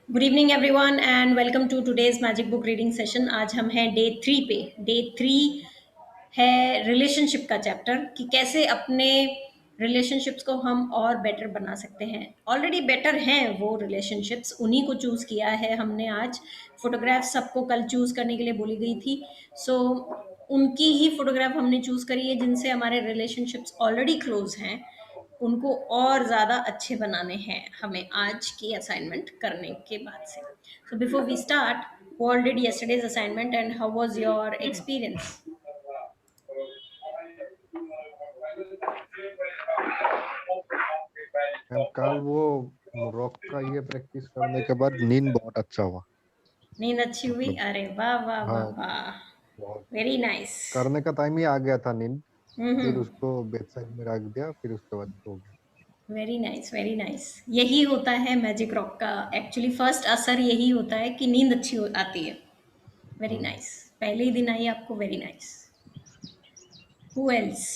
Good evening everyone and welcome to today's magic book reading session. आज हम हैं day 3 पे। डे 3 है रिलेशनशिप का चैप्टर कि कैसे अपने रिलेशनशिप्स को हम और बेटर बना सकते हैं। ऑलरेडी बेटर हैं वो रिलेशनशिप्स, उन्हीं को चूज़ किया है हमने आज। फोटोग्राफ सबको कल चूज़ करने के लिए बोली गई थी, सो उनकी ही फोटोग्राफ हमने चूज़ करी है जिनसे हमारे रिलेशनशिप्स ऑलरेडी क्लोज हैं। उनको और ज़्यादा अच्छे बनाने हैं हमें आज की असाइनमेंट करने के बाद से। So before we start, who all did yesterday's assignment and how was your experience? Ma'am कल वो रॉक का ये प्रैक्टिस करने के बाद नींद बहुत अच्छा हुआ। नींद अच्छी हुई? मतलब अरे वाह वाह वाह हाँ, वाह, बहुत वेरी नाइस। करने का टाइम ही आ गया था नींद। फिर हम्म, उसको बेड साइड में रख दिया, फिर उसके बाद सो गया। Very nice very nice. यही होता है मैजिक रॉक का एक्चुअली फर्स्ट असर, यही होता है कि नींद अच्छी आती है। वेरी हम्म। नाइस, पहले ही दिन आई आपको, वेरी नाइस। Who else?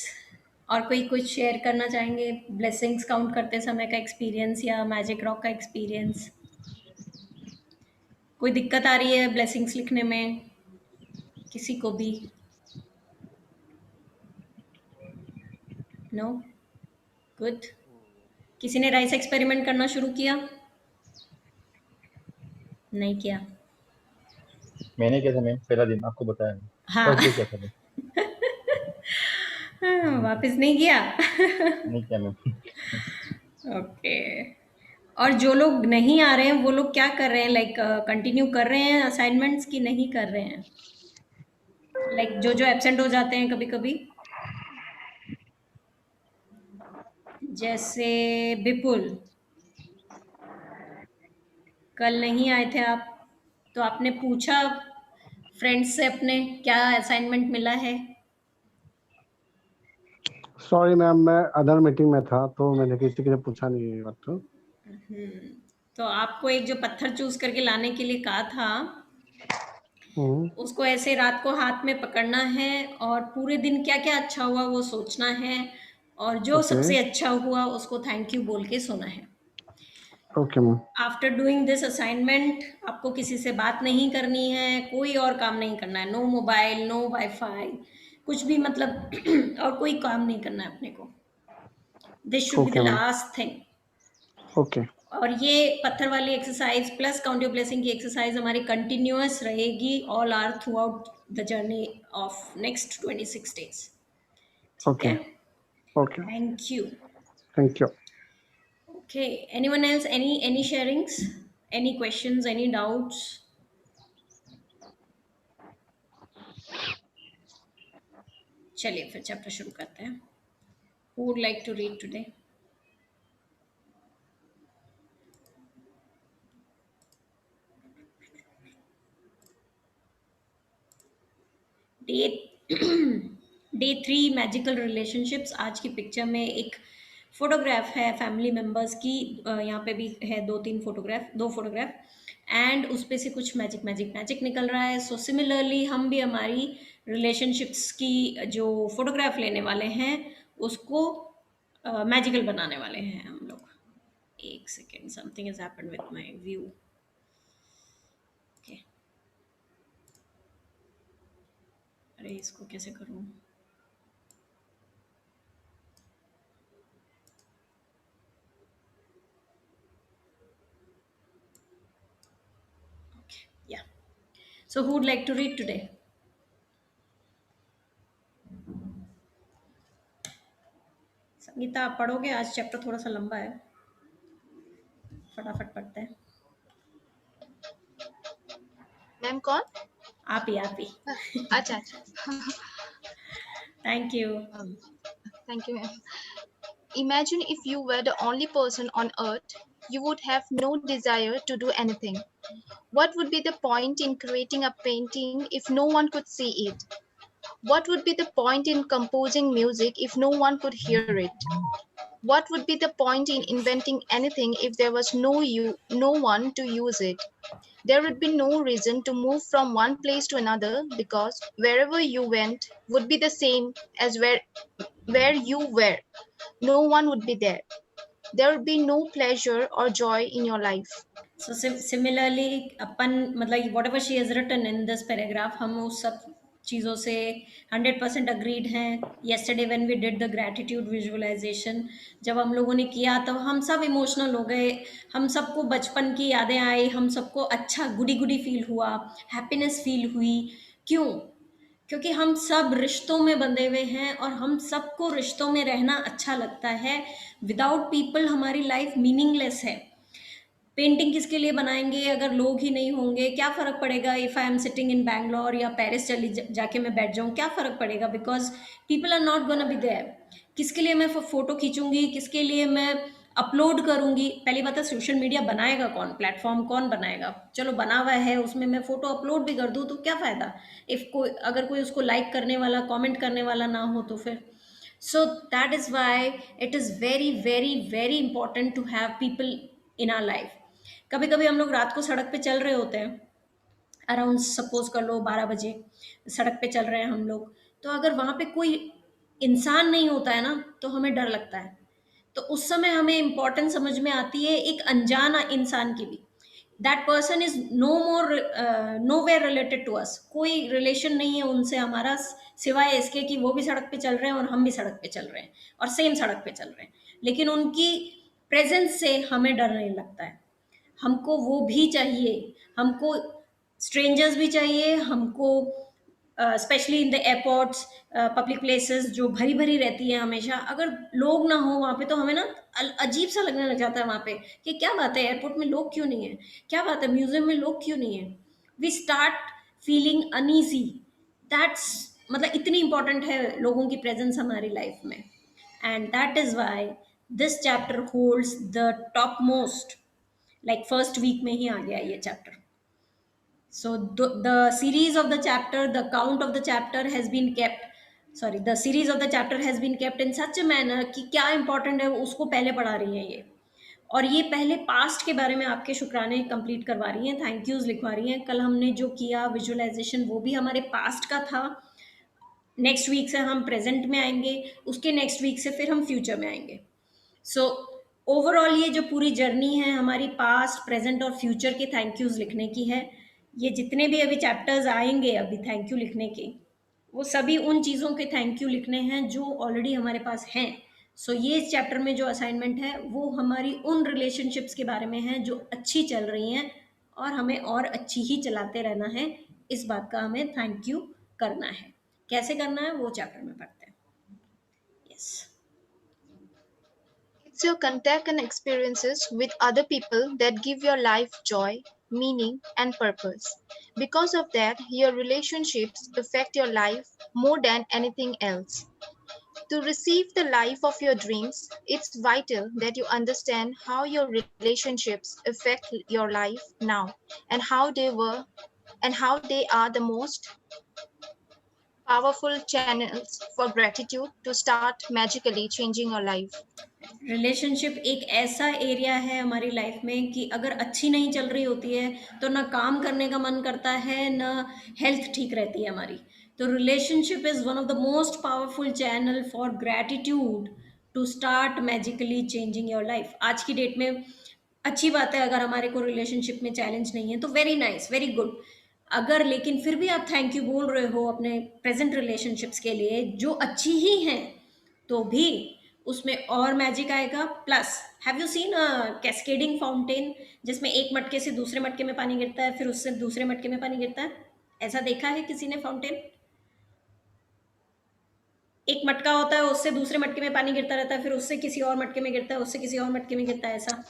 और कोई कुछ शेयर करना चाहेंगे ब्लेसिंग्स काउंट करते समय का एक्सपीरियंस या मैजिक रॉक का एक्सपीरियंस? कोई दिक्कत आ रही है ब्लेसिंग्स लिखने में किसी को भी? नो? गुड। किसी ने राइस एक्सपेरिमेंट करना शुरू किया? नहीं किया? मैंने किया था मैम, पहला दिन आपको बताया मैम। हाँ। फर्स्ट डे किया था मैम। वापस नहीं किया? नहीं किया मैम। ओके। और जो लोग नहीं आ रहे हैं वो लोग क्या कर रहे हैं? लाइक कंटिन्यू कर रहे हैं असाइनमेंट्स की नहीं कर रहे हैं? लाइक जो जो एब्सेंट हो जाते हैं कभी कभी, जैसे विपुल, कल नहीं आए थे आप, तो आपने पूछा फ्रेंड्स से अपने क्या असाइनमेंट मिला है? सॉरी मैम, मैं अदर मीटिंग में था तो मैंने किसी से पूछा नहीं ये बात। तो तो आपको एक जो पत्थर चूज करके लाने के लिए कहा था, उसको ऐसे रात को हाथ में पकड़ना है और पूरे दिन क्या क्या अच्छा हुआ वो सोचना है, और जो ओके सबसे अच्छा हुआ उसको थैंक यू बोल के सोना है। Okay ma'am. After doing this assignment आपको किसी से बात नहीं करनी है, कोई और काम नहीं करना है। नो मोबाइल, नो वाईफाई, कुछ भी मतलब और कोई काम नहीं करना है अपने को। This should be the okay ma'am. Last thing. Okay और ये पत्थर वाली exercise plus count your blessing की एक्सरसाइज हमारी कंटिन्यूअस रहेगी all are throughout the journey of next 26 days. ठीक ओके है? Okay thank you. Thank you. Okay, anyone else? Any sharings, any questions, any doubts? चलिए फिर chapter शुरू करते हैं। Who would like to read today? Day 3 magical relationships. आज की picture में एक फोटोग्राफ है फैमिली मेंबर्स की, यहाँ पे भी है दो फोटोग्राफ, एंड उस पे से कुछ मैजिक मैजिक मैजिक निकल रहा है। सो सिमिलरली हम भी हमारी रिलेशनशिप्स की जो फोटोग्राफ लेने वाले हैं उसको मैजिकल बनाने वाले हैं हम लोग। एक second, something is happened with my view. Okay, अरे इसको कैसे करूँ? Yeah. So who would like to read today? Sangeeta आप पढ़ोगे? आज चैप्टर थोड़ा सा लंबा है, फटाफट पढ़ते हैं। मैम कौन? आप ही। अच्छा अच्छा। Thank you. Thank you, ma'am. Imagine if you were the only person on earth, you would have no desire to do anything. What would be the point in creating a painting if no one could see it? What would be the point in composing music if no one could hear it? What would be the point in inventing anything if there was no one to use it? There would be no reason to move from one place to another because wherever you went would be the same as where you were. No one would be there. there would be no pleasure or joy in your life. So similarly अपन मतलब whatever she has written in this paragraph, हम उस सब चीज़ों से 100% agreed हैं. Yesterday when we did the gratitude visualization, जब हम लोगों ने किया तब हम सब इमोशनल हो गए. हम सबको बचपन की यादें आई, हम सबको अच्छा गुडी गुडी फील हुआ, हैप्पीनेस फील हुई. क्यों? क्योंकि हम सब रिश्तों में बंधे हुए हैं और हम सबको रिश्तों में रहना अच्छा लगता है. विदाउट पीपल हमारी लाइफ मीनिंगलेस है. पेंटिंग किसके लिए बनाएंगे अगर लोग ही नहीं होंगे? क्या फ़र्क पड़ेगा if I am sitting in Bangalore या पेरिस चली जाके मैं बैठ जाऊँ, क्या फ़र्क पड़ेगा? Because people are not gonna be there. किसके लिए मैं फ़ोटो खींचूंगी, किसके लिए मैं अपलोड करूंगी? पहली बात है सोशल मीडिया बनाएगा कौन, प्लेटफॉर्म कौन बनाएगा? चलो बना हुआ है, उसमें मैं फ़ोटो अपलोड भी कर दूँ तो क्या फ़ायदा इफ़ कोई अगर कोई उसको लाइक करने वाला, कॉमेंट करने वाला ना हो तो फिर. So that is why it is very very very important to have people in our life. कभी कभी हम लोग रात को सड़क पे चल रहे होते हैं, अराउंड सपोज कर लो 12 बजे सड़क पे चल रहे हैं हम लोग, तो अगर वहाँ पे कोई इंसान नहीं होता है ना तो हमें डर लगता है. तो उस समय हमें इम्पोर्टेंस समझ में आती है एक अनजान इंसान की भी. That person is no more nowhere related to us. कोई रिलेशन नहीं है उनसे हमारा, सिवाय इसके कि वो भी सड़क पे चल रहे हैं और हम भी सड़क पे चल रहे हैं और सेम सड़क पे चल रहे हैं. लेकिन उनकी प्रेजेंस से हमें डर नहीं लगता है. हमको वो भी चाहिए, हमको स्ट्रेंजर्स भी चाहिए, हमको specially in the airports, public places जो भरी भरी रहती है हमेशा, अगर लोग ना हो वहाँ पे तो हमें ना अजीब सा लगने लग जाता है वहाँ पे कि क्या बात है एयरपोर्ट में लोग क्यों नहीं है, क्या बात है म्यूजियम में लोग क्यों नहीं है. We start feeling uneasy. That's मतलब इतनी इंपॉर्टेंट है लोगों की प्रेजेंस हमारी लाइफ में. And that is why this chapter holds the topmost. Like first week में ही आ गया ये चैप्टर. So the series of the chapter, the count of the chapter has been kept, sorry, the series of the chapter has been kept in such a manner कि क्या important है उसको पहले पढ़ा रही हैं ये, और ये पहले पास्ट के बारे में आपके शुक्राने कंप्लीट करवा रही हैं, थैंक यूज लिखवा रही हैं. कल हमने जो किया विजुअलाइजेशन वो भी हमारे पास्ट का था. नेक्स्ट वीक से हम प्रेजेंट में आएंगे, उसके नेक्स्ट वीक से फिर हम फ्यूचर में आएंगे. सो ओवरऑल ये जो पूरी जर्नी है हमारी पास्ट, प्रेजेंट और फ्यूचर के थैंक यूज लिखने की है. ये जितने भी अभी चैप्टर्स आएंगे अभी थैंक यू लिखने के, वो सभी उन चीज़ों के थैंक यू लिखने हैं जो ऑलरेडी हमारे पास हैं. सो ये इस चैप्टर में जो असाइनमेंट है वो हमारी उन रिलेशनशिप्स के बारे में है जो अच्छी चल रही हैं और हमें और अच्छी ही चलाते रहना है. इस बात का हमें थैंक यू करना है. कैसे करना है वो चैप्टर में पढ़ते हैं. Yes. It's your contact and experiences with other people that give your life joy, meaning, and purpose. Because of that, your relationships affect your life more than anything else. To receive the life of your dreams, it's vital that you understand how your relationships affect your life now and how they are the most powerful channels for gratitude to start magically changing your life. Relationship एक ऐसा area है हमारी life में कि अगर अच्छी नहीं चल रही होती है तो ना काम करने का मन करता है, ना हेल्थ ठीक रहती है हमारी. तो relationship is one of the most powerful channel for gratitude to start magically changing your life. आज की डेट में अच्छी बात है अगर हमारे को रिलेशनशिप में चैलेंज नहीं है तो वेरी नाइस, वेरी गुड. अगर लेकिन फिर भी आप थैंक यू बोल रहे हो अपने प्रेजेंट रिलेशनशिप्स के लिए जो अच्छी ही हैं, तो भी उसमें और मैजिक आएगा. Plus have you seen a cascading fountain जिसमें एक मटके से दूसरे मटके में पानी गिरता है, फिर उससे दूसरे मटके में पानी गिरता है? ऐसा देखा है किसी ने फाउंटेन? एक मटका होता है, उससे दूसरे मटके में पानी गिरता रहता है, फिर उससे किसी और मटके में गिरता है, उससे किसी और मटके में गिरता है. ऐसा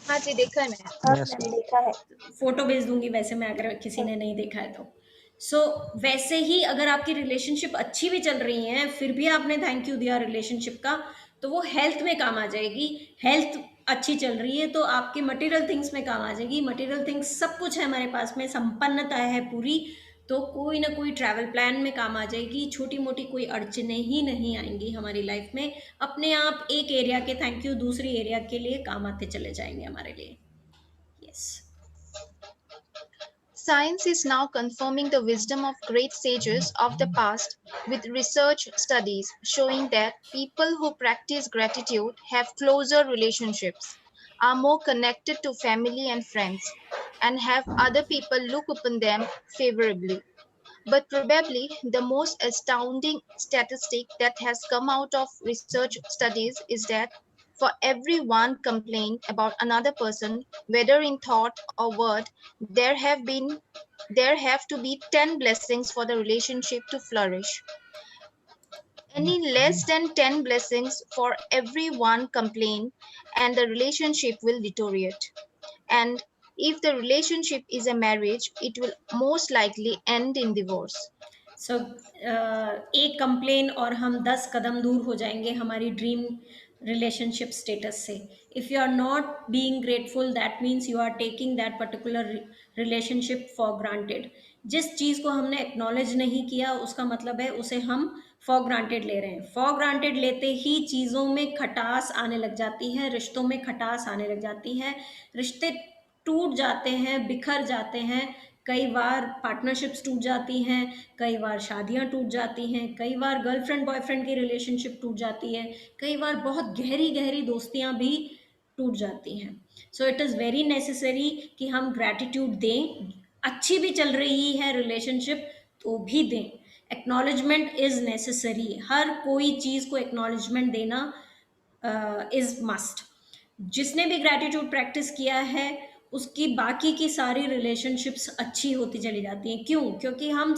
हाँ जी, देखा है मैंने. Yes, मैंने देखा है. फोटो भेज दूंगी वैसे मैं अगर किसी ने नहीं देखा है तो. सो वैसे ही अगर आपकी रिलेशनशिप अच्छी भी चल रही है फिर भी आपने थैंक यू दिया रिलेशनशिप का, तो वो हेल्थ में काम आ जाएगी. हेल्थ अच्छी चल रही है तो आपके मटेरियल थिंग्स में काम आ जाएगी. मटेरियल थिंग्स सब कुछ है हमारे पास में, संपन्नता है पूरी, तो कोई ना कोई ट्रैवल प्लान में काम आ जाएगी. छोटी मोटी कोई अड़चने ही नहीं आएंगी हमारी लाइफ में. अपने आप एक एरिया के थैंक यू दूसरी एरिया के लिए काम आते चले जाएंगे हमारे लिए. Yes. Science is now confirming the wisdom of great sages of the past with research studies showing that people who practice gratitude have closer relationships, are more connected to family and friends, and have other people look upon them favorably. But probably the most astounding statistic that has come out of research studies is that for every one complaint about another person, whether in thought or word, there have been there have to be 10 blessings for the relationship to flourish. Any less than 10 blessings for every one complaint and the relationship will deteriorate. And if the relationship is a marriage, it will most likely end in divorce. सो एक complain और हम 10 कदम दूर हो जाएंगे हमारी dream relationship status से. If you are not being grateful, that means you are taking that particular relationship for granted. जिस चीज़ को हमने एक्नॉलेज नहीं किया, उसका मतलब है उसे हम फॉर ग्रांटेड ले रहे हैं. फॉर ग्रांटेड लेते ही चीज़ों में खटास आने लग जाती है, रिश्तों में खटास आने लग जाती है, रिश्ते टूट जाते हैं, बिखर जाते हैं. कई बार पार्टनरशिप्स टूट जाती हैं, कई बार शादियां टूट जाती हैं, कई बार गर्लफ्रेंड बॉयफ्रेंड की रिलेशनशिप टूट जाती है, कई बार बहुत गहरी गहरी दोस्तियां भी टूट जाती हैं. So it is very necessary कि हम ग्रैटिट्यूड दें. अच्छी भी चल रही है रिलेशनशिप तो भी दें. Acknowledgement is necessary. हर कोई चीज़ को एक्नॉलेजमेंट देना इज़ मस्ट. जिसने भी ग्रैटिट्यूड प्रैक्टिस किया है उसकी बाकी की सारी रिलेशनशिप्स अच्छी होती चली जाती हैं. क्यों? क्योंकि हम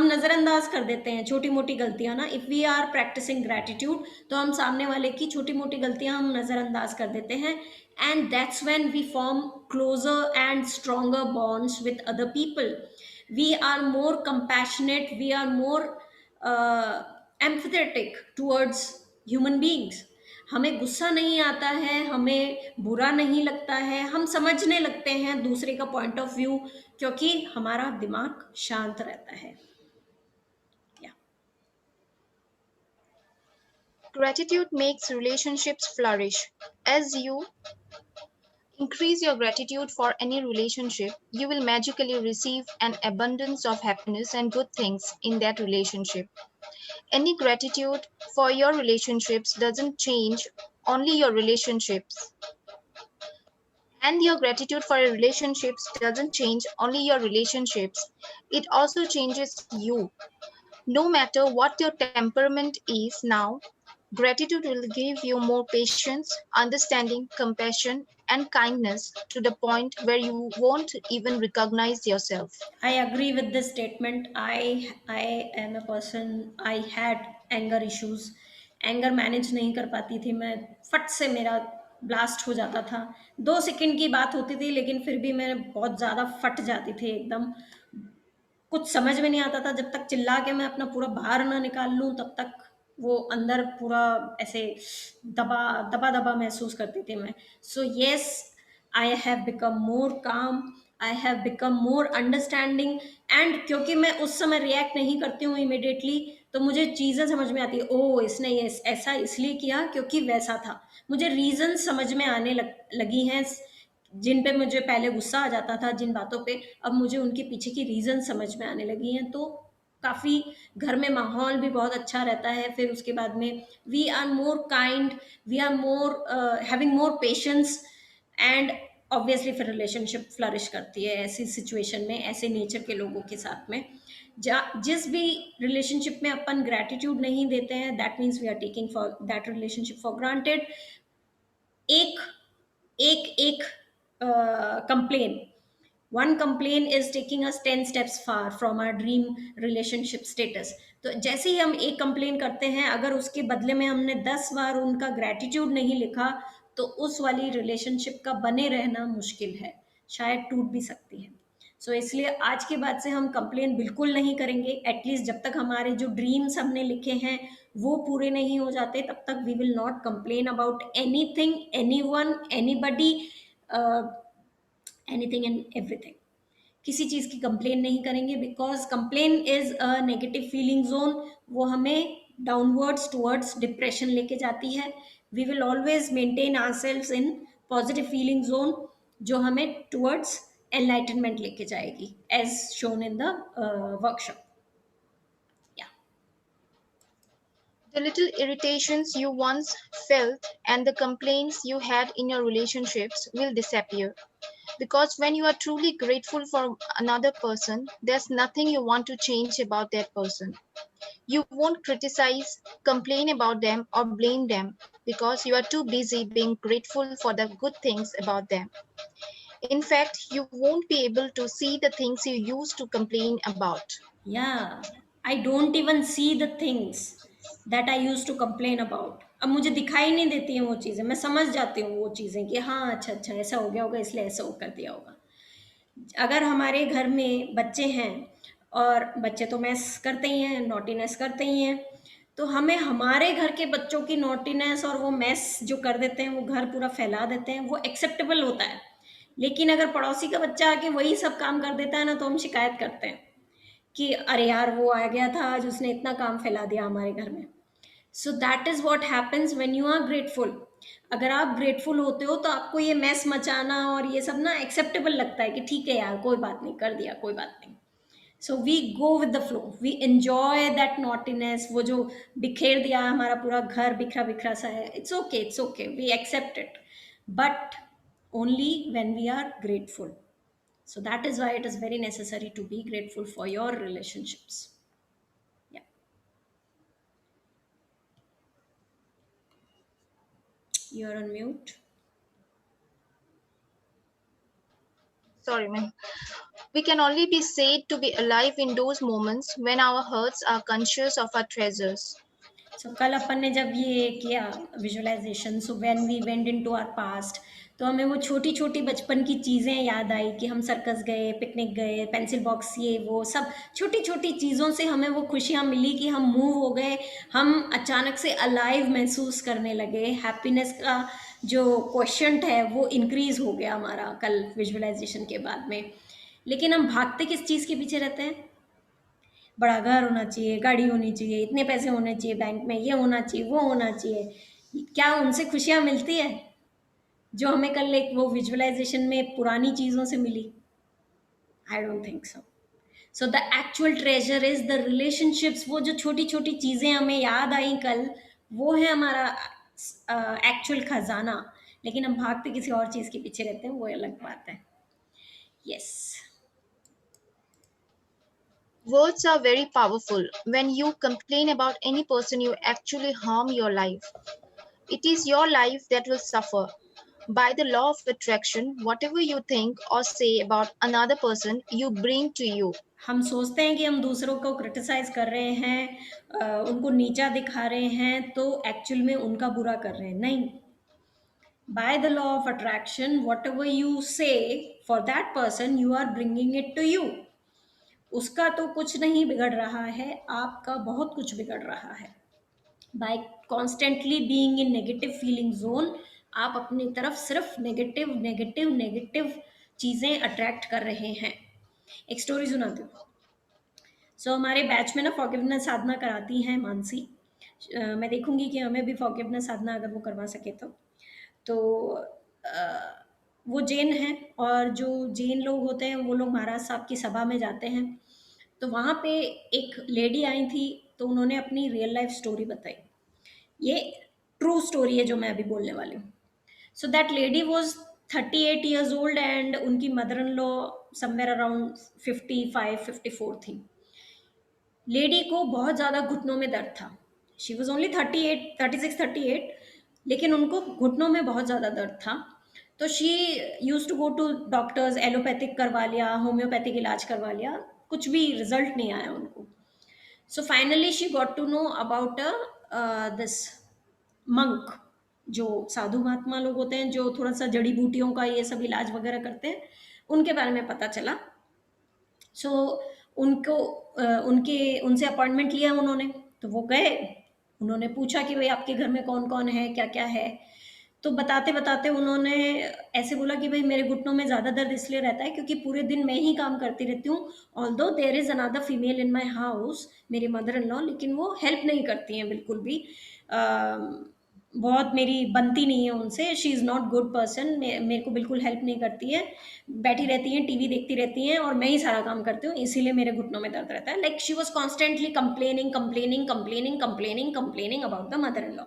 नज़रअंदाज कर देते हैं छोटी मोटी गलतियां ना. If we are practising gratitude तो हम सामने वाले की छोटी मोटी गलतियां हम नज़रअंदाज कर देते हैं. And that's when we form closer and stronger bonds with other people. We are more compassionate, we are more empathetic towards human beings. हमें गुस्सा नहीं आता है, हमें बुरा नहीं लगता है, हम समझने लगते हैं दूसरे का पॉइंट ऑफ व्यू, क्योंकि हमारा दिमाग शांत रहता है. Gratitude makes relationships flourish. As you increase your gratitude for any relationship, you will magically receive an abundance of happiness and good things in that relationship. Any gratitude for your relationships doesn't change only your relationships. And your gratitude for your relationships doesn't change only your relationships, it also changes you. No matter what your temperament is now, gratitude will give you more patience, understanding, compassion, and kindness to the point where you won't even recognize yourself. I agree with this statement. I am a person, I had anger issues. Anger manage नहीं कर पाती थी मैं. फट से मेरा blast हो जाता था. 2 सेकंड की बात होती थी, लेकिन फिर भी मैं बहुत ज़्यादा फट जाती थी एकदम. कुछ समझ में नहीं आता था. जब तक चिल्ला के मैं अपना पूरा भार ना निकाल लूँ, तब तक वो अंदर पूरा ऐसे दबा दबा दबा महसूस करती थी मैं. So yes, I have become more calm, I have become more understanding. And क्योंकि मैं उस समय रिएक्ट नहीं करती हूँ इमिडिएटली, तो मुझे चीज़ें समझ में आती है. ओ, इसने ये ऐसा इसलिए किया क्योंकि वैसा था. मुझे रीज़न समझ में आने लगी हैं. जिन पे मुझे पहले गुस्सा आ जाता था जिन बातों पे, अब मुझे उनके पीछे की रीज़न समझ में आने लगी हैं. तो काफ़ी घर में माहौल भी बहुत अच्छा रहता है. फिर उसके बाद में we are more kind, we are more having more patience. And obviously फिर रिलेशनशिप फ्लरिश करती है ऐसी सिचुएशन में, ऐसे नेचर के लोगों के साथ में. जिस भी रिलेशनशिप में अपन ग्रैटिट्यूड नहीं देते हैं, that means we are taking for that relationship for granted. एक complain. One complaint is taking us 10 steps far from our dream relationship status. तो जैसे ही हम एक कंप्लेन करते हैं, अगर उसके बदले में हमने 10 बार उनका ग्रैटिट्यूड नहीं लिखा, तो उस वाली रिलेशनशिप का बने रहना मुश्किल है, शायद टूट भी सकती है. सो इसलिए आज के बाद से हम कंप्लेन बिल्कुल नहीं करेंगे. एटलीस्ट जब तक हमारे जो ड्रीम्स हमने लिखे हैं वो पूरे नहीं हो जाते, तब तक we will not complain about anything, anyone, anybody, anything and everything. किसी चीज़ की कंप्लेन नहीं करेंगे, because complain is a negative feeling zone. वो हमें डाउनवर्ड्स टुवर्ड्स डिप्रेशन लेके जाती है. We will always maintain ourselves in positive feeling zone, जो हमें टुवर्ड्स एनलाइटनमेंट लेके जाएगी, as shown in the workshop. या The little irritations you once felt and the complaints you had in your relationships will disappear. Because when you are truly grateful for another person, there's nothing you want to change about that person. You won't criticize, complain about them, or blame them because you are too busy being grateful for the good things about them. In fact, you won't be able to see the things you used to complain about. I don't even see the things that I use to complain about. अब मुझे दिखाई नहीं देती हैं वो चीज़ें, मैं समझ जाती हूँ वो चीज़ें कि हाँ अच्छा अच्छा ऐसा हो गया होगा इसलिए ऐसा वो कर दिया होगा। अगर हमारे घर में बच्चे हैं और बच्चे तो मैस करते ही हैं, नॉटीनेस करते ही हैं, तो हमें हमारे घर के बच्चों की नॉटीनेस और वो मैस जो कर देते हैं, वो घर पूरा फैला देते हैं, वो एक्सेप्टेबल होता है। लेकिन अगर पड़ोसी का बच्चा आके वही सब काम कर देता है ना, तो हम शिकायत करते हैं कि अरे यार वो आ गया था आज, उसने इतना काम फैला दिया हमारे घर में। So that is what happens when you are grateful. अगर आप ग्रेटफुल होते हो तो आपको ये मैस मचाना और ये सब ना एक्सेप्टेबल लगता है कि ठीक है यार कोई बात नहीं, कर दिया कोई बात नहीं। So we go with the flow, we enjoy that naughtiness, वो जो बिखेर दिया हमारा पूरा घर बिखरा बिखरा सा है, it's okay, we accept it, but only when we are grateful. So that is why it is very necessary to be grateful for your relationships. Yeah. You're on mute. Sorry, ma'am. We can only be said to be alive in those moments when our hearts are conscious of our treasures. So कल अपन ने जब ये किया visualisation, so when we went into our past, तो हमें वो छोटी छोटी बचपन की चीज़ें याद आई कि हम सर्कस गए, पिकनिक गए, पेंसिल बॉक्स, ये वो सब छोटी छोटी चीज़ों से हमें वो खुशियाँ मिली कि हम मूव हो गए, हम अचानक से अलाइव महसूस करने लगे। हैप्पीनेस का जो क्वेश्चन है वो इंक्रीज़ हो गया हमारा कल विजुअलाइजेशन के बाद में। लेकिन हम भागते किस चीज़ के पीछे रहते हैं? बड़ा घर होना चाहिए, गाड़ी होनी चाहिए, इतने पैसे होने चाहिए बैंक में, ये होना चाहिए, वो होना चाहिए। क्या उनसे खुशियाँ मिलती है जो हमें कल एक वो विजुअलाइजेशन में पुरानी चीज़ों से मिली? I don't think so. So the actual treasure is the relationships. वो जो छोटी छोटी चीज़ें हमें याद आई कल, वो है हमारा एक्चुअल खजाना। लेकिन हम भागते किसी और चीज़ के पीछे रहते हैं, वो अलग बात है। Yes. Words are very powerful. When you complain about any person, you actually harm your life. It is your life that will suffer. By the law of attraction, whatever you think or say about another person, you bring to you. हम सोचते हैं कि हम दूसरों को criticise कर रहे हैं, उनको नीचा दिखा रहे हैं, तो एक्चुअल में उनका बुरा कर रहे हैं। नहीं, by the law of attraction whatever you say for that person, you are bringing it to you. उसका तो कुछ नहीं बिगड़ रहा है, आपका बहुत कुछ बिगड़ रहा है। By constantly being in negative feeling zone, आप अपनी तरफ सिर्फ नेगेटिव नेगेटिव नेगेटिव चीज़ें अट्रैक्ट कर रहे हैं। एक स्टोरी सुनाती हूँ। सो हमारे बैच में ना फॉरगिवनेस साधना कराती हैं मानसी। मैं देखूंगी कि हमें भी फॉरगिवनेस साधना अगर वो करवा सके तो वो जैन हैं, और जो जैन लोग होते हैं वो लोग महाराज साहब की सभा में जाते हैं। तो वहाँ पे एक लेडी आई थी, तो उन्होंने अपनी रियल लाइफ स्टोरी बताई। ये ट्रू स्टोरी है जो मैं अभी बोलने वाली हूँ। So that lady was 38 years old and उनकी mother in law somewhere around 55-54 थी। लेडी को बहुत ज़्यादा घुटनों में दर्द था। शी वॉज ओनली 36-38, लेकिन उनको घुटनों में बहुत ज़्यादा दर्द था। तो she use to go to doctors, allopathic करवा लिया, होम्योपैथिक इलाज करवा लिया, कुछ भी रिजल्ट नहीं आया उनको। So finally she got to know about this monk, जो साधु महात्मा लोग होते हैं जो थोड़ा सा जड़ी बूटियों का ये सब इलाज वगैरह करते हैं, उनके बारे में पता चला। सो उनको उनसे अपॉइंटमेंट लिया उन्होंने। तो वो गए, उन्होंने पूछा कि भाई आपके घर में कौन कौन है, क्या क्या है। तो बताते बताते उन्होंने ऐसे बोला कि भाई मेरे घुटनों में ज़्यादा दर्द इसलिए रहता है क्योंकि पूरे दिन मैं ही काम करती रहती हूँ। Although there is another female in my house, मेरी मदर इन लॉ, लेकिन वो हेल्प नहीं करती हैं बिल्कुल भी। बहुत मेरी बनती नहीं है उनसे, she is not good person, मेरे को बिल्कुल हेल्प नहीं करती है, बैठी रहती हैं, टीवी देखती रहती हैं और मैं ही सारा काम करती हूँ, इसीलिए मेरे घुटनों में दर्द रहता है। Like she was constantly complaining complaining complaining complaining complaining about the mother in law.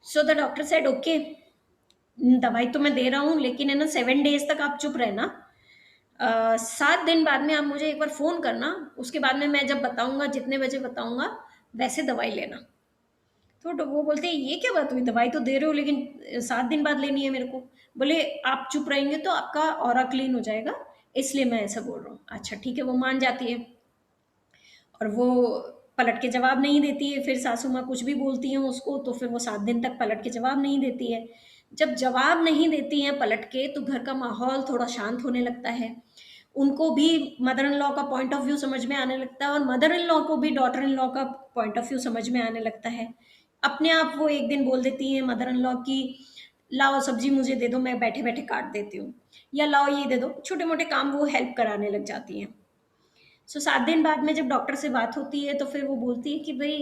So the doctor said okay, दवाई तो मैं दे रहा हूँ, लेकिन है ना 7 डेज तक आप चुप रहना, 7 दिन बाद में आप मुझे एक बार फ़ोन करना, उसके बाद में मैं जब बताऊँगा, जितने बजे बताऊँगा वैसे दवाई लेना। तो वो बोलते हैं ये क्या बात हुई, दवाई तो दे रहे हो लेकिन 7 दिन बाद लेनी है मेरे को। बोले आप चुप रहेंगे तो आपका ऑरा क्लीन हो जाएगा, इसलिए मैं ऐसा बोल रहा हूँ। अच्छा ठीक है, वो मान जाती है और वो पलट के जवाब नहीं देती है। फिर सासू माँ कुछ भी बोलती हैं उसको, तो फिर वो 7 दिन तक पलट के जवाब नहीं देती है। जब जवाब नहीं देती हैं पलट के, तो घर का माहौल थोड़ा शांत होने लगता है, उनको भी मदर इन लॉ का पॉइंट ऑफ व्यू समझ में आने लगता है और मदर इन लॉ को भी डॉटर इन लॉ का पॉइंट ऑफ व्यू समझ में आने लगता है। अपने आप वो एक दिन बोल देती हैं मदर इन लॉ की, लाओ सब्जी मुझे दे दो, मैं बैठे बैठे काट देती हूँ, या लाओ ये दे दो, छोटे मोटे काम वो हेल्प कराने लग जाती हैं। सो 7 दिन बाद में जब डॉक्टर से बात होती है तो फिर वो बोलती है कि भाई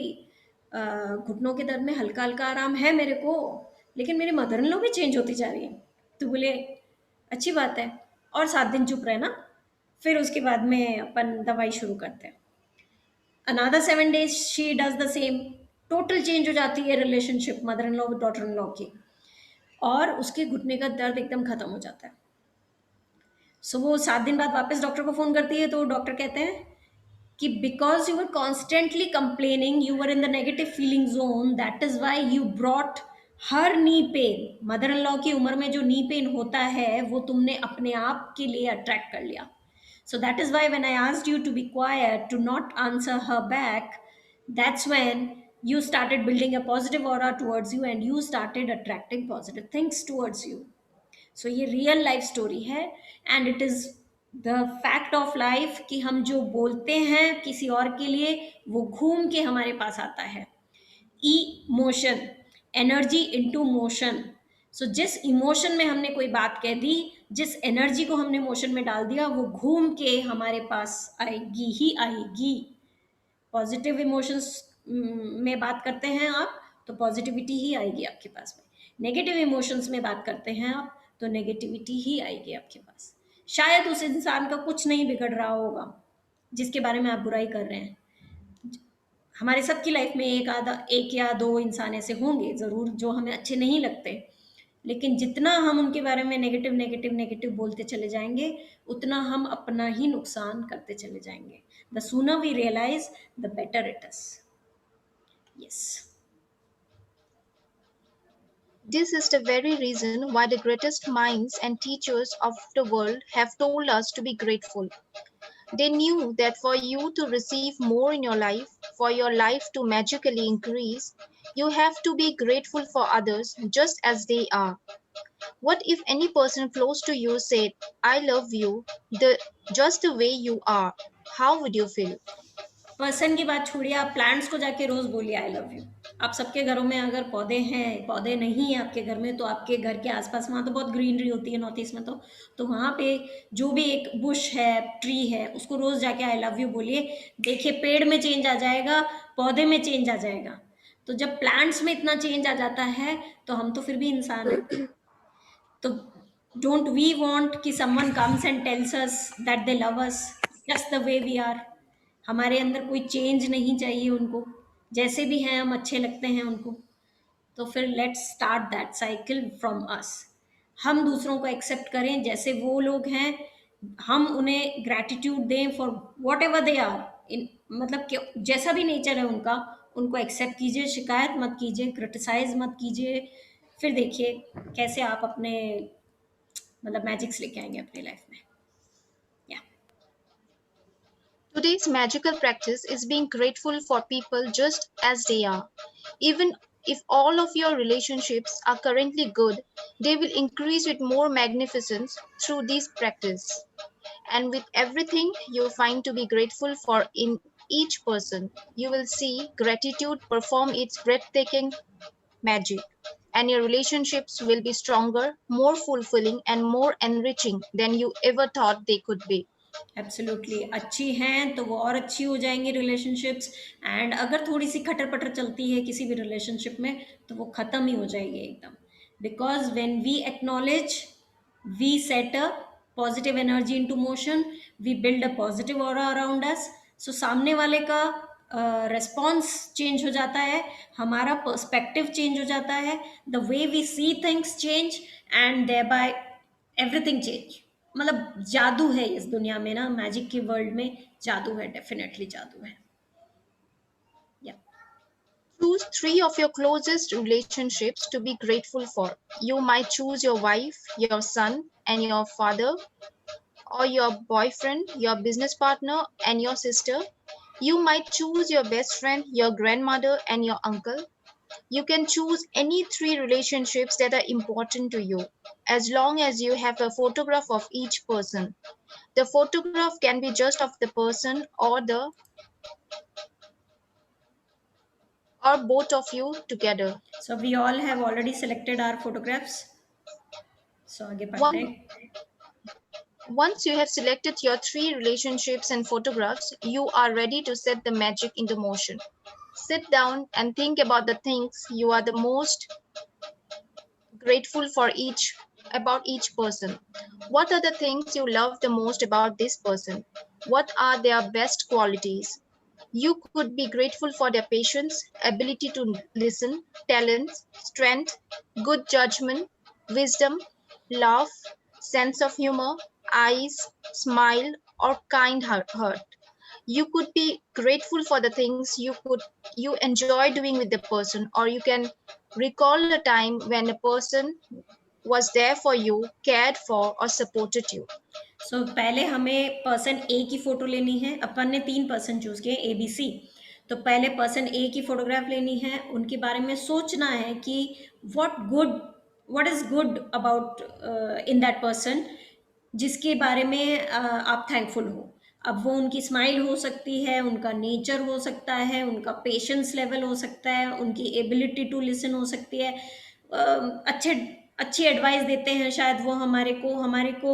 घुटनों के दर्द में हल्का हल्का आराम है मेरे को, लेकिन मेरी मदर इन लॉ भी चेंज होती जा रही है। तो बोले अच्छी बात है, और 7 दिन चुप रहना, फिर उसके बाद में अपन दवाई शुरू करते हैं। Another 7 days she does the same, total change हो जाती है relationship mother in law with daughter in law की, और उसके घुटने का दर्द एकदम खत्म हो जाता है। सो वो 7 दिन बाद वापस डॉक्टर को फ़ोन करती है, तो डॉक्टर कहते हैं कि because you were constantly complaining, you were in the negative feeling zone, that is why you brought her knee pain. Mother in law की उम्र में जो नी पेन होता है वो तुमने अपने आप के लिए अट्रैक्ट कर लिया। So that is why when I asked you to be quiet, to not answer her back, that's when you started building a positive aura towards you and you started attracting positive things towards you. So ये real life story है and it is the fact of life कि हम जो बोलते हैं किसी और के लिए वो घूम के हमारे पास आता है। Motion, energy into motion. So जिस इमोशन में हमने कोई बात कह दी, जिस एनर्जी को हमने मोशन में डाल दिया, वो घूम के हमारे पास आएगी ही आएगी। पॉजिटिव इमोशंस में बात करते हैं आप तो पॉजिटिविटी ही आएगी आपके पास में, नेगेटिव इमोशंस में बात करते हैं आप तो नेगेटिविटी ही आएगी आपके पास। शायद उस इंसान का कुछ नहीं बिगड़ रहा होगा जिसके बारे में आप बुराई कर रहे हैं। हमारे सबकी लाइफ में एक या दो इंसान ऐसे होंगे ज़रूर जो हमें अच्छे नहीं लगते, लेकिन जितना हम उनके बारे में नेगेटिव नेगेटिव नेगेटिव बोलते चले जाएंगे, उतना हम अपना ही नुकसान करते चले जाएंगे। The sooner we realise the better it is. Yes, This is the very reason why the greatest minds and teachers of the world have told us to be grateful. They knew that for you to receive more in your life, for your life to magically increase, you have to be grateful for others just as they are. What if any person close to you said, I love you just the way you are? How would you feel? Person की बात छोड़िए, आप plants को जाके रोज बोलिए I love you. आप सबके घरों में अगर पौधे हैं, पौधे नहीं है आपके घर में, तो आपके घर के आसपास, वहाँ तो बहुत ग्रीनरी होती है नॉर्थ ईस्ट में, तो वहाँ पे जो भी एक बुश है, ट्री है, उसको रोज जाके आई लव यू बोलिए। देखिए पेड़ में चेंज आ जाएगा, पौधे में चेंज आ जाएगा। तो जब प्लांट्स में इतना चेंज आ जाता है तो हम तो फिर भी इंसान हैं। तो डोंट वी वांट कि someone comes and tells us that they love us just the way we are. हमारे अंदर कोई चेंज नहीं चाहिए उनको, जैसे भी हैं हम अच्छे लगते हैं उनको। तो फिर let's start that cycle from us. हम दूसरों को एक्सेप्ट करें जैसे वो लोग हैं, हम उन्हें ग्रैटिट्यूड दें for whatever they are, in मतलब कि जैसा भी नेचर है उनका, उनको एक्सेप्ट कीजिए, शिकायत मत कीजिए, क्रिटिसाइज मत कीजिए। फिर देखिए कैसे आप अपने मतलब मैजिक्स लेके आएंगे अपनी लाइफ में। या Today's magical practice is being grateful for people just as they are. Even if all of your relationships are currently good, they will increase with more magnificence through this practice. And with everything you find to be grateful for in each person, you will see gratitude perform its breathtaking magic. And your relationships will be stronger, more fulfilling, and more enriching than you ever thought they could be. Absolutely, अच्छी हैं तो वो और अच्छी हो जाएंगी relationships, and अगर थोड़ी सी खटर पटर चलती है किसी भी रिलेशनशिप में तो वो ख़त्म ही हो जाएगी एकदम, because when we acknowledge, we set a positive energy into motion, we build a positive aura around us, so सामने वाले का रिस्पॉन्स चेंज हो जाता है, हमारा पर्सपेक्टिव चेंज हो जाता है, the way we see things change, and thereby everything change. मतलब जादू है इस दुनिया में ना, मैजिक की वर्ल्ड में जादू है, डेफिनेटली जादू है। या Choose three of your closest relationships to be grateful for. You might choose your wife, your son, and your father, or your boyfriend, your business partner, and your sister. You might choose your best friend, your grandmother, and your uncle. You can choose any three relationships that are important to you, as long as you have a photograph of each person. The photograph can be just of the person or both of you together. So we all have already selected our photographs, so आगे पढ़ते One, हैं। once you have selected your three relationships and photographs, you are ready to set the magic into motion. Sit down and think about the things you are the most grateful for about each person. What are the things you love the most about this person? What are their best qualities? You could be grateful for their patience, ability to listen, talents, strength, good judgment, wisdom, love, sense of humor, eyes, smile, or kind heart. You could be grateful for the things you enjoy doing with the person, or you can recall a time when a person was there for you, cared for, or supported you. सो पहले हमें person ए की photo लेनी है, अपन ने 3 person choose किए A B C, तो पहले person ए की फ़ोटोग्राफ लेनी है, उनके बारे में सोचना है कि what is good about in that person, जिसके बारे में आप थैंकफुल हो। अब वो उनकी स्माइल हो सकती है, उनका नेचर हो सकता है, उनका पेशेंस लेवल हो सकता है, उनकी एबिलिटी टू लिसन हो सकती है, अच्छे अच्छी एडवाइस देते हैं शायद वो हमारे को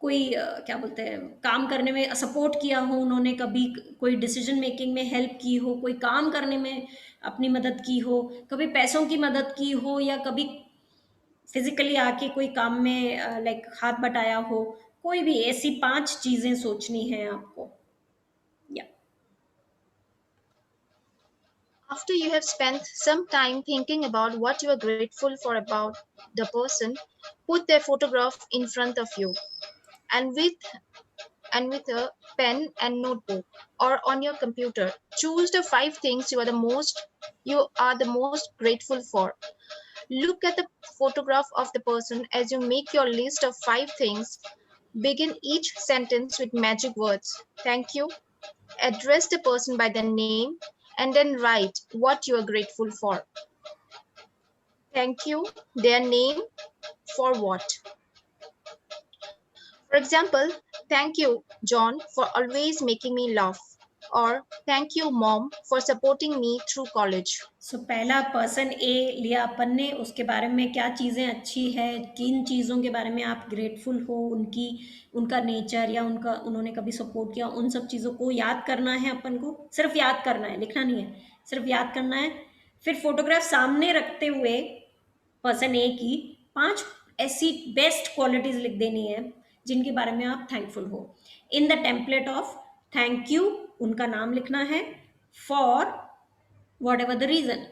कोई क्या बोलते हैं, काम करने में सपोर्ट किया हो उन्होंने, कभी कोई डिसीजन मेकिंग में हेल्प की हो, कोई काम करने में अपनी मदद की हो, कभी पैसों की मदद की हो, या कभी फिजिकली आके कोई काम में लाइक हाथ बटाया हो, कोई भी ऐसी 5 चीज़ें सोचनी है आपको। या After you have spent some time thinking about what you are grateful for about the person, put their photograph in front of you and with a pen and notebook or on your computer. Choose the 5 things you are the most grateful for. Look at the photograph of the person as you make your list of 5 things. Begin each sentence with magic words. Thank you. Address the person by their name and then write what you are grateful for. Thank you, their name, for what? For example, thank you, John, for always making me laugh. Or thank you, Mom, for supporting me through college. सो पहला person ए लिया अपन ने, उसके बारे में क्या चीज़ें अच्छी है, किन चीज़ों के बारे में आप ग्रेटफुल हो, उनका नेचर या उन्होंने कभी सपोर्ट किया, उन सब चीज़ों को याद करना है अपन को, सिर्फ याद करना है, लिखना नहीं है, सिर्फ याद करना है। फिर फोटोग्राफ सामने रखते हुए पर्सन ए की 5 ऐसी बेस्ट क्वालिटीज़ लिख देनी है जिनके बारे में आप थैंकफुल हो। In the template of thank you उनका नाम लिखना है, for what ever the reason.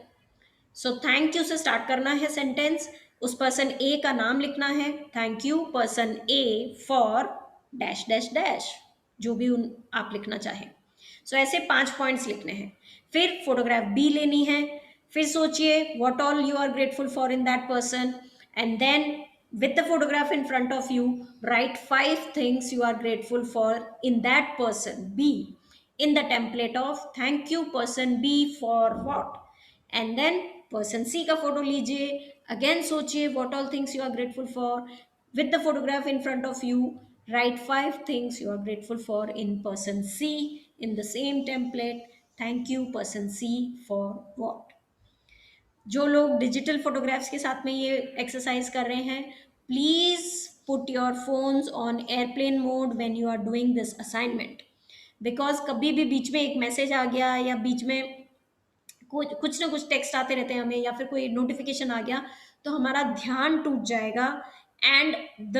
So thank you से स्टार्ट करना है सेंटेंस, उस पर्सन ए का नाम लिखना है, thank you person A for dash dash dash, जो भी आप लिखना चाहें। सो ऐसे 5 पॉइंट्स लिखने हैं। फिर फोटोग्राफ बी लेनी है, फिर सोचिए what all you are grateful for in that person, and then with the photograph in front of you, write 5 things you are grateful for in that person B in the template of thank you person B for what, and then person C का photo लीजिए, again सोचिए what all things you are grateful for, with the photograph in front of you write 5 things you are grateful for in person C in the same template, thank you person C for what। जो लोग digital photographs के साथ में ये exercise कर रहे हैं, please put your phones on airplane mode when you are doing this assignment, because कभी भी बीच में एक मैसेज आ गया या बीच में कुछ ना कुछ टेक्स्ट आते रहते हैं हमें, या फिर कोई नोटिफिकेशन आ गया, तो हमारा ध्यान टूट जाएगा, and the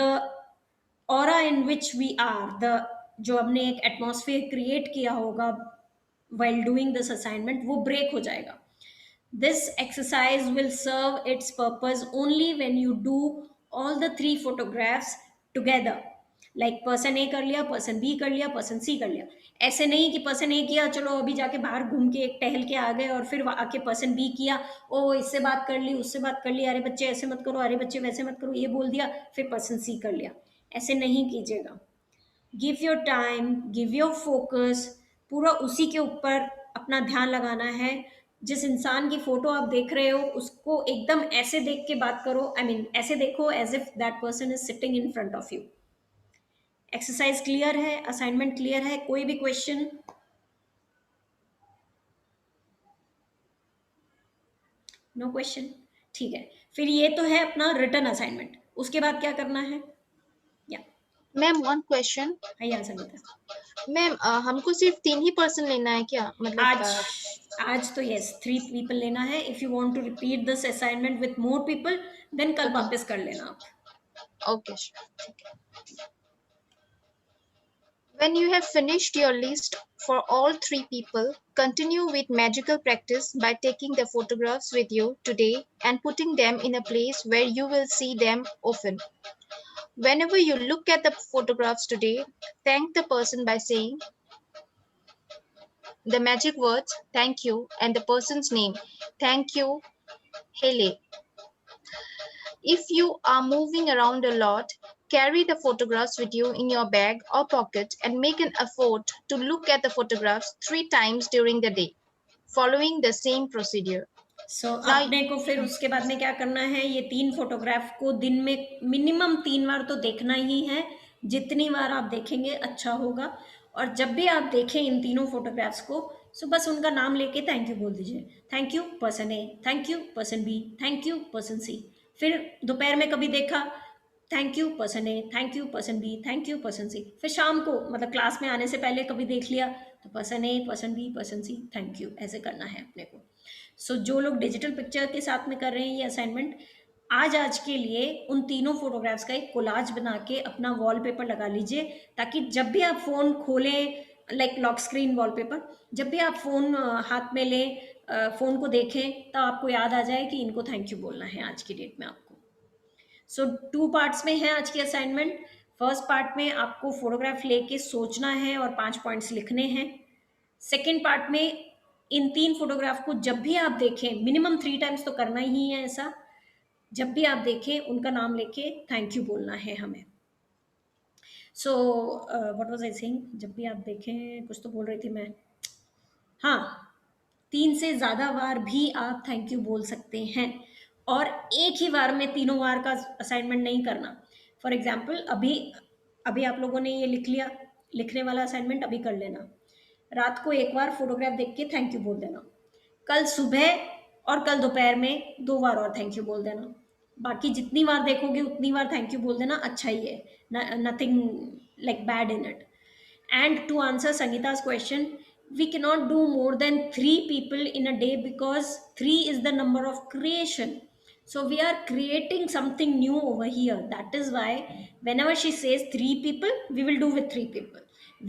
aura in which we are, the जो हमने एक एटमॉस्फेयर क्रिएट किया होगा while doing this assignment, वो ब्रेक हो जाएगा. This exercise will serve its purpose only when you do all the 3 photographs together. Like person A कर लिया, person B कर लिया, person C कर लिया. ऐसे नहीं कि person A किया, चलो अभी जाके बाहर घूम के एक टहल के आ गए, और फिर आके person B किया, ओ इससे बात कर ली, उससे बात कर ली, अरे बच्चे ऐसे मत करो, अरे बच्चे वैसे मत करो, ये बोल दिया, फिर person C कर लिया. ऐसे नहीं कीजिएगा. Give your time, give your focus, पूरा उसी के ऊपर अपना ध्यान लगाना है. जिस इंसान की फोटो आप देख रहे हो उसको एकदम ऐसे देख के बात करो, आई मीन ऐसे देखो as if that person is sitting in front of you. Exercise clear है, असाइनमेंट क्लियर है, कोई भी क्वेश्चन? नो क्वेश्चन, ठीक है. फिर ये तो है अपना रिटर्न असाइनमेंट, उसके बाद क्या करना है? या मैम वन क्वेश्चन. हाँ संगीता. मैम हमको सिर्फ 3 ही पर्सन लेना है क्या, मतलब आज तो यस 3 पीपल लेना है. If you want to repeat this assignment with more people then कल वापस कर लेना आप. ओके. When you have finished your list for all 3 people, continue with magical practice by taking the photographs with you today and putting them in a place where you will see them often. Whenever you look at the photographs today, thank the person by saying the magic words thank you and the person's name. Thank you, Haley. If you are moving around a lot, carry the photographs with you in your bag or pocket and make an effort to look at the photographs 3 times during the day, following the same procedure. आपने को फिर उसके बाद में क्या करना है, ये 3 फोटोग्राफ को दिन में मिनिमम 3 बार तो देखना ही है. जितनी बार आप देखेंगे अच्छा होगा. और जब भी आप देखें इन तीनों फोटोग्राफ्स को, सो बस उनका नाम लेके थैंक यू बोल दीजिए. Thank you person A, thank you person B, thank you person C. फिर दोपहर में कभी देखा, thank you person A, thank you person B, thank you person C. फिर शाम को मतलब क्लास में आने से पहले कभी देख लिया, तो person A, person B, person C, thank you, ऐसे करना है अपने को. सो जो लोग डिजिटल पिक्चर के साथ में कर रहे हैं ये असाइनमेंट, आज के लिए उन तीनों फोटोग्राफ्स का एक कोलाज बना के अपना वॉलपेपर लगा लीजिए, ताकि जब भी आप फ़ोन खोलें, लाइक लॉक स्क्रीन वॉलपेपर, जब भी आप फ़ोन हाथ में लें, फ़ोन को देखें, तो आपको याद आ जाए कि इनको थैंक यू बोलना है आज की डेट में आपको. सो 2 पार्ट्स में है आज की असाइनमेंट. फर्स्ट पार्ट में आपको फोटोग्राफ लेके सोचना है और 5 पॉइंट्स लिखने हैं. सेकेंड पार्ट में इन 3 फोटोग्राफ को जब भी आप देखें, मिनिमम 3 टाइम्स तो करना ही है ऐसा, जब भी आप देखें उनका नाम लेके थैंक यू बोलना है हमें. So what was I saying, जब भी आप देखें, कुछ तो बोल रही थी मैं. हाँ, 3 से ज़्यादा बार भी आप थैंक यू बोल सकते हैं, और एक ही बार में तीनों बार का असाइनमेंट नहीं करना. फॉर एग्जाम्पल अभी आप लोगों ने ये लिख लिया, लिखने वाला असाइनमेंट अभी कर लेना. रात को एक बार फोटोग्राफ देख के थैंक यू बोल देना. कल सुबह और कल दोपहर में 2 बार और थैंक यू बोल देना. बाकी जितनी बार देखोगे उतनी बार थैंक यू बोल देना, अच्छा ही है, nothing like bad in it. And to answer Sangeeta's question, we cannot do more than 3 people in a day, because 3 is the number of creation. So we are creating something new over here. That is why whenever she says 3 people, we will do with 3 people.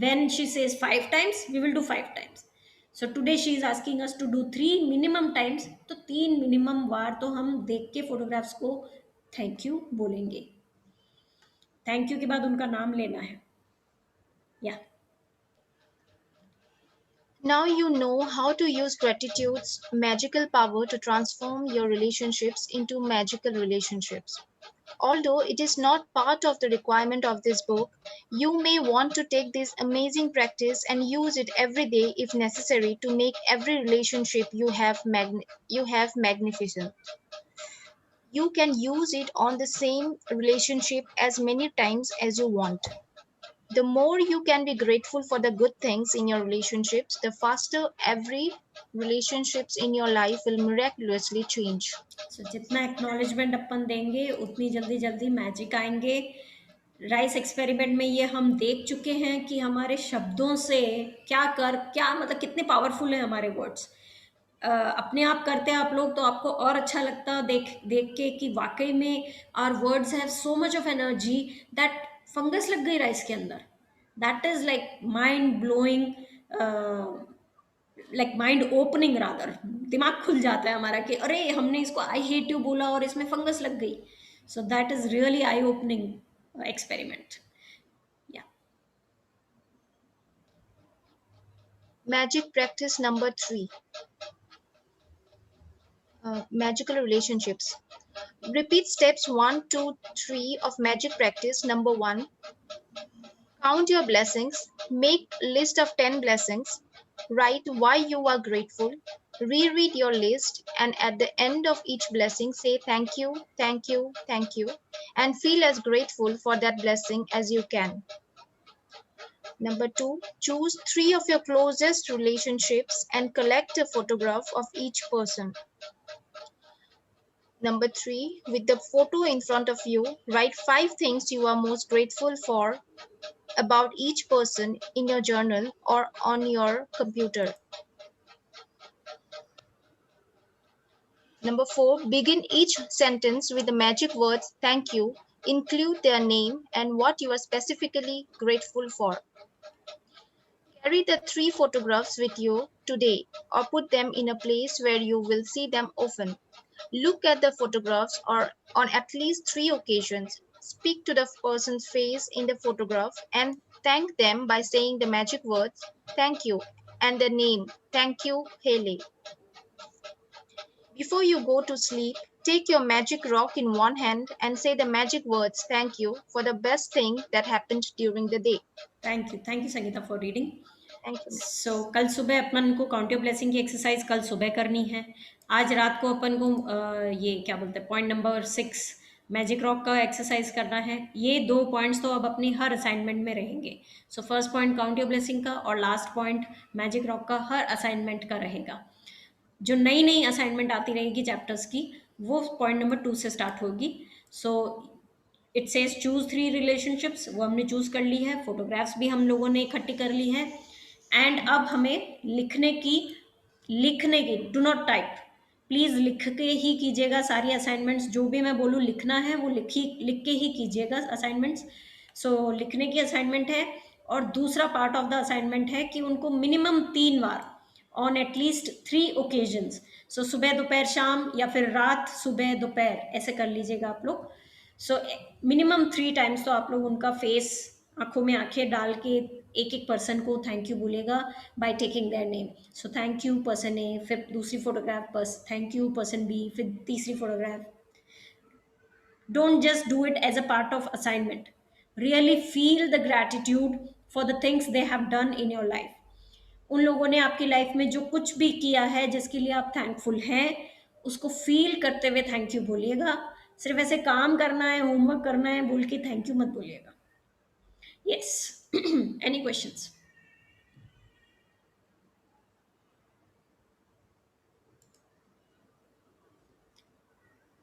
When she says 5 times, we will do 5 times. So today she is asking us to do 3 minimum times. तो 3 minimum बार तो हम देख के photographs को thank you बोलेंगे. Thank you के बाद उनका नाम लेना है. या Now you know how to use gratitude's magical power to transform your relationships into magical relationships. Although it is not part of the requirement of this book, you may want to take this amazing practice and use it every day if necessary to make every relationship you have magnificent. You can use it on the same relationship as many times as you want. The more you can be grateful for the good things in your relationships, the faster every relationships in your life will miraculously change. So जितना acknowledgement अपन देंगे उतनी जल्दी जल्दी magic आएंगे. Rice experiment में ये हम देख चुके हैं कि हमारे शब्दों से क्या मतलब कितने पावरफुल है हमारे वर्ड्स। अपने आप करते हैं आप लोग तो आपको और अच्छा लगता देख देख के कि वाकई में our words have so much of energy that fungus लग गई राइस के अंदर। That is like mind blowing, like mind opening rather. दिमाग खुल जाता है हमारा कि अरे हमने इसको आई हेट यू बोला और इसमें फंगस लग गई। सो that is really I opening experiment. या Magic practice number 3. Magical relationships. Repeat steps 1, 2, 3 of magic practice number 1. Count your blessings. Make list of 10 blessings. Write why you are grateful. Reread your list, and at the end of each blessing say thank you, thank you, thank you, and feel as grateful for that blessing as you can. Number 2, choose 3 of your closest relationships and collect a photograph of each person. Number 3, with the photo in front of you, write 5 things you are most grateful for about each person in your journal or on your computer. Number 4, begin each sentence with the magic words thank you. Include their name and what you are specifically grateful for. Carry the 3 photographs with you today or put them in a place where you will see them often. Look at the photographs or on at least 3 occasions. Speak to the person's face in the photograph and thank them by saying the magic words thank you and the name thank you Haley. Before you go to sleep, take your magic rock in one hand and say the magic words thank you for the best thing that happened during the day. Thank you Sangeeta for reading. Thank you. सो कल सुबह अपन को count your blessing की exercise कल सुबह करनी है। आज रात को अपन को ये क्या बोलते हैं पॉइंट नंबर 6 मैजिक रॉक का एक्सरसाइज करना है। ये 2 पॉइंट्स तो अब अपनी हर असाइनमेंट में रहेंगे। So first point count your blessing का और लास्ट पॉइंट मैजिक रॉक का हर असाइनमेंट का रहेगा। जो नई नई असाइनमेंट आती रहेगी चैप्टर्स की वो पॉइंट नंबर 2 से स्टार्ट होगी। So it says choose 3 relationships, वो हमने चूज कर ली है। फोटोग्राफ्स भी हम लोगों ने इकट्ठी कर ली है। एंड अब हमें लिखने की डू नॉट टाइप, प्लीज़ लिख के ही कीजिएगा सारी असाइनमेंट्स। जो भी मैं बोलूँ लिखना है वो लिख के ही कीजिएगा असाइनमेंट्स। सो लिखने की असाइनमेंट है और दूसरा पार्ट ऑफ द असाइनमेंट है कि उनको मिनिमम 3 बार ऑन एटलीस्ट 3 ओकेजन्स, सो सुबह दोपहर शाम या फिर रात सुबह दोपहर ऐसे कर लीजिएगा आप लोग। सो मिनिमम 3 टाइम्स तो आप लोग उनका फेस, आंखों में आंखें डाल के एक एक पर्सन को थैंक यू बोलेगा by taking their name. So thank you person A, फिर दूसरी फोटोग्राफ पर थैंक यू पर्सन बी, फिर तीसरी photograph. Don't just do it as a part of assignment. Really feel the gratitude for the things they have done in your life. उन लोगों ने आपकी life में जो कुछ भी किया है जिसके लिए आप थैंकफुल हैं उसको फील करते हुए थैंक यू बोलिएगा। सिर्फ ऐसे काम करना है होमवर्क करना है बोल के थैंक यू मत बोलिएगा। Yes any questions?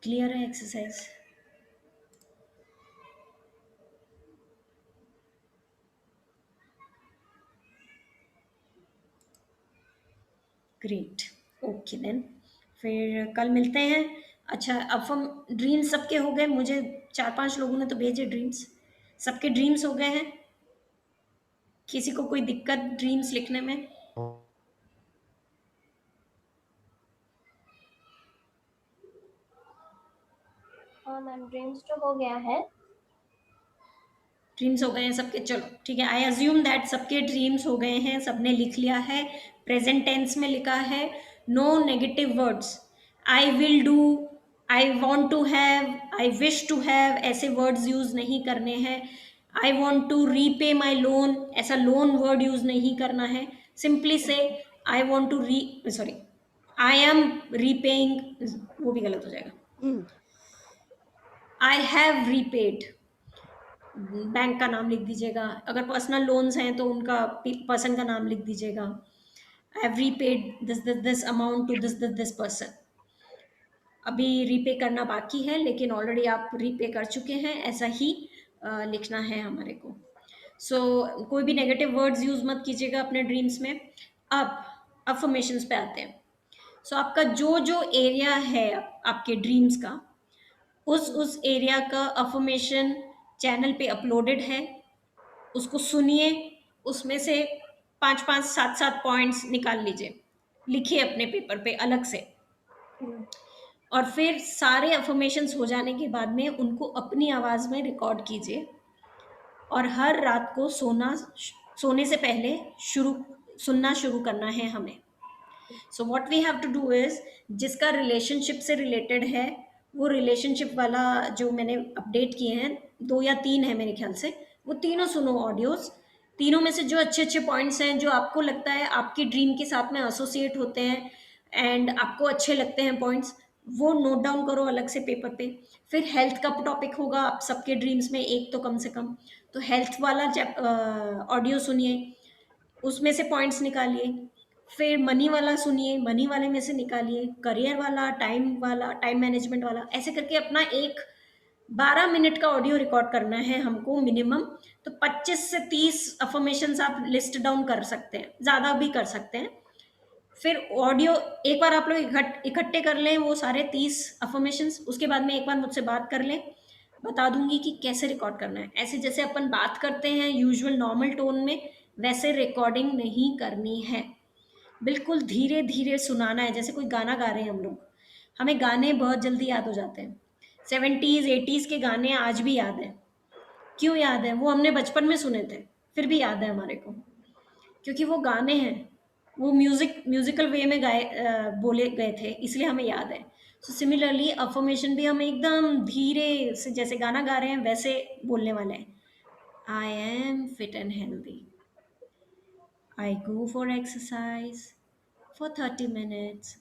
क्लियर है एक्सरसाइज? ग्रेट, ओके देन फिर कल मिलते हैं। अच्छा अब हम ड्रीम्स सबके हो गए, मुझे 4-5 लोगों ने तो भेजे ड्रीम्स, सबके ड्रीम्स हो गए हैं? किसी को कोई दिक्कत ड्रीम्स लिखने में? हाँ मैम ड्रीम्स तो हो गया है। ड्रीम्स हो गए हैं सबके, चलो ठीक है। आई अज्यूम दैट सबके ड्रीम्स हो गए हैं, सबने लिख लिया है। प्रेजेंट टेंस में लिखा है, no negative words. I will do, I want to have, I wish to have ऐसे वर्ड्स यूज नहीं करने हैं। I want to repay my loan, ऐसा लोन वर्ड यूज नहीं करना है। सिंपली से I want to sorry I am repaying, वो भी गलत हो जाएगा। आई हैव रीपेड, बैंक का नाम लिख दीजिएगा। अगर पर्सनल लोन्स हैं तो उनका पर्सन का नाम लिख दीजिएगा। I have repaid this amount to this person. अभी रीपे करना बाकी है लेकिन ऑलरेडी आप रीपे कर चुके हैं। ऐसा ही लिखना है हमारे को। सो कोई भी नेगेटिव वर्ड्स यूज मत कीजिएगा अपने ड्रीम्स में। अब अफर्मेशंस पे आते हैं। सो आपका जो जो एरिया है आपके ड्रीम्स का, उस एरिया का अफर्मेशन चैनल पे अपलोडेड है, उसको सुनिए, उसमें से 5-5, 7-7 पॉइंट्स निकाल लीजिए, लिखिए अपने पेपर पे अलग से, और फिर सारे अफर्मेशंस हो जाने के बाद में उनको अपनी आवाज़ में रिकॉर्ड कीजिए, और हर रात को सोने से पहले सुनना शुरू करना है हमें। So what we have to do is, जिसका रिलेशनशिप से रिलेटेड है, वो रिलेशनशिप वाला जो मैंने अपडेट किए हैं, 2 या 3 है मेरे ख्याल से, वो तीनों सुनो ऑडियोज। तीनों में से जो अच्छे अच्छे पॉइंट्स हैं, जो आपको लगता है आपकी ड्रीम के साथ में एसोसिएट होते हैं एंड आपको अच्छे लगते हैं पॉइंट्स, वो नोट डाउन करो अलग से पेपर पे। फिर हेल्थ का टॉपिक होगा आप सबके ड्रीम्स में एक तो कम से कम, तो हेल्थ वाला ऑडियो सुनिए, उसमें से पॉइंट्स निकालिए। फिर मनी वाला सुनिए, मनी वाले में से निकालिए। करियर वाला, टाइम मैनेजमेंट वाला, ऐसे करके अपना एक 12 मिनट का ऑडियो रिकॉर्ड करना है हमको मिनिमम। तो 25 से 30 अफर्मेशंस आप लिस्ट डाउन कर सकते हैं, ज़्यादा भी कर सकते हैं। फिर ऑडियो एक बार आप लोग इकट्ठे कर लें वो सारे 30 अफर्मेशंस, उसके बाद में एक बार मुझसे बात कर लें, बता दूंगी कि कैसे रिकॉर्ड करना है। ऐसे जैसे अपन बात करते हैं यूजुअल नॉर्मल टोन में, वैसे रिकॉर्डिंग नहीं करनी है। बिल्कुल धीरे धीरे सुनाना है, जैसे कोई गाना गा रहे हैं हम लोग। हमें गाने बहुत जल्दी याद हो जाते हैं, 70s 80s के गाने आज भी याद हैं। क्यों याद है? वो हमने बचपन में सुने थे, फिर भी याद है हमारे को, क्योंकि वो गाने हैं, वो म्यूजिकल वे में बोले गए थे, इसलिए हमें याद है। सो सिमिलरली अफर्मेशन भी हम एकदम धीरे से, जैसे गाना गा रहे हैं वैसे बोलने वाले हैं। आई am fit and healthy, I go for exercise for 30 minutes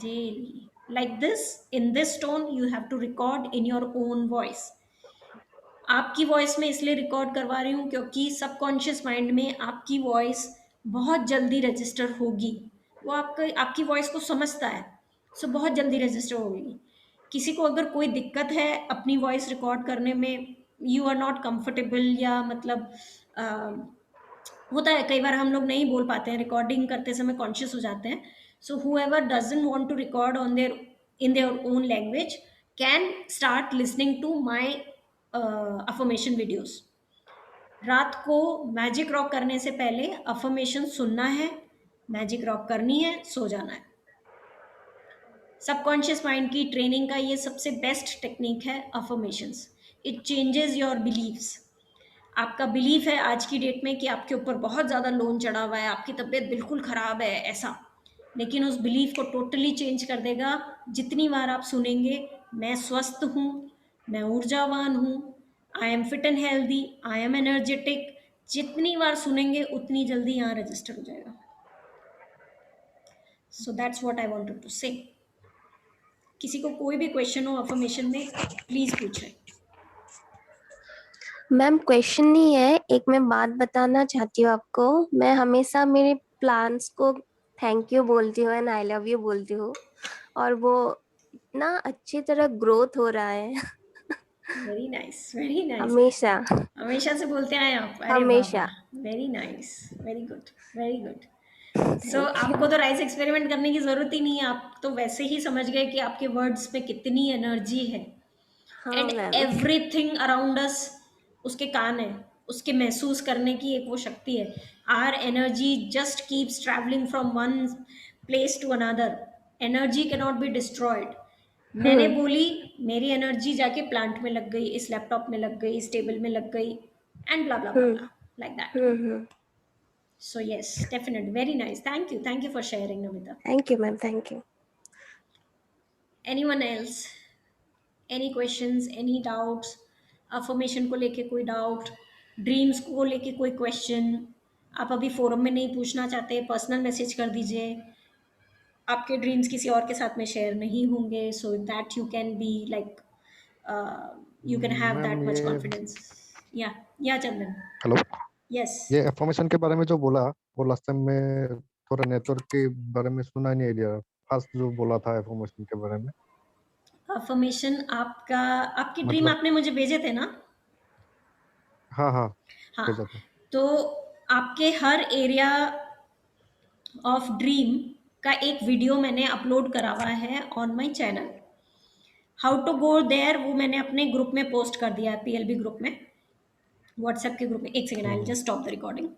daily. Like this, in this tone, you have to record in your own voice. आपकी वॉइस में इसलिए रिकॉर्ड करवा रही हूँ क्योंकि सबकॉन्शियस माइंड में आपकी वॉइस बहुत जल्दी रजिस्टर होगी। वो आपकी वॉइस को समझता है, सो बहुत जल्दी रजिस्टर होगी। किसी को अगर कोई दिक्कत है अपनी वॉइस रिकॉर्ड करने में, यू आर नॉट कंफर्टेबल, या मतलब होता है कई बार हम लोग नहीं बोल पाते हैं, रिकॉर्डिंग करते समय कॉन्शियस हो जाते हैं। सो whoever doesn't want to record in their own language can start listening to my affirmation videos. रात को मैजिक रॉक करने से पहले अफर्मेशन सुनना है, मैजिक रॉक करनी है, सो जाना है। सबकॉन्शियस माइंड की ट्रेनिंग का ये सबसे बेस्ट टेक्निक है affirmations. It changes your believes. आपका बिलीफ है आज की डेट में कि आपके ऊपर बहुत ज़्यादा लोन चढ़ा हुआ है, आपकी तबीयत बिल्कुल ख़राब है ऐसा, लेकिन उस बिलीफ को टोटली चेंज कर देगा जितनी बार आप सुनेंगे मैं स्वस्थ हूँ, मैं ऊर्जावान हूँ, I am fit and healthy, I am energetic. जितनी बार सुनेंगे उतनी जल्दी यहाँ रजिस्टर हो जाएगा। So that's what I wanted to say. किसी को कोई भी क्वेश्चन हो अफर्मेशन में, प्लीज पूछें। मैम क्वेश्चन नहीं है, एक मैं बात बताना चाहती हूँ आपको। मैं हमेशा मेरे प्लान्स को थैंक यू बोलती हूँ एंड आई लव यू बोलती हूँ, और वो इतना अच्छी तरह ग्रोथ हो रहा है। Very nice, very nice. हमेशा हमेशा से बोलते आए आप? हमेशा। Very nice, very good, very good. So आपको तो राइस एक्सपेरिमेंट करने की जरूरत ही नहीं है, आप तो वैसे ही समझ गए कि आपके वर्ड्स में कितनी एनर्जी है। एंड एवरीथिंग अराउंड अस उसके कान है, उसके महसूस करने की एक वो शक्ति है। Or energy just keeps travelling from one place to another. Energy can not be destroyed. मैंने बोली, मेरी एनर्जी जाके प्लांट में लग गई, इस लैपटॉप में लग गई, इस टेबल में लग गई, and blah blah blah like that. So yes, definite, very nice. Thank you for sharing Namita. Thank you ma'am, thank you. Anyone else? Any questions, any doubts? Affirmation को लेके कोई डाउट, ड्रीम्स को लेके कोई क्वेश्चन? आप अभी फोरम में नहीं पूछना चाहते, पर्सनल मैसेज कर दीजिए। आपके ड्रीम्स किसी और के साथ में शेयर नहीं होंगे, so that you can be like you can have that much confidence. या चंदन? हेलो। यस। ये अफर्मेशन के बारे में जो बोला, वो लास्ट टाइम में थोड़ा नेटवर्क के बारे में सुना नहीं दिया, फर्स्ट जो बोला था अफर्मेशन के बारे में। अफर्मेशन आपकी ड्रीम मतलब आपने मुझे भेजे थे ना? हाँ हाँ हाँ, भेजा था। तो आपके हर एरिया ऑफ ड्रीम का एक वीडियो मैंने अपलोड करा हुआ है on my channel. How to go there वो मैंने अपने ग्रुप में पोस्ट कर दिया है, पीएलबी ग्रुप में, व्हाट्सएप के ग्रुप में। एक second, I will just stop the recording.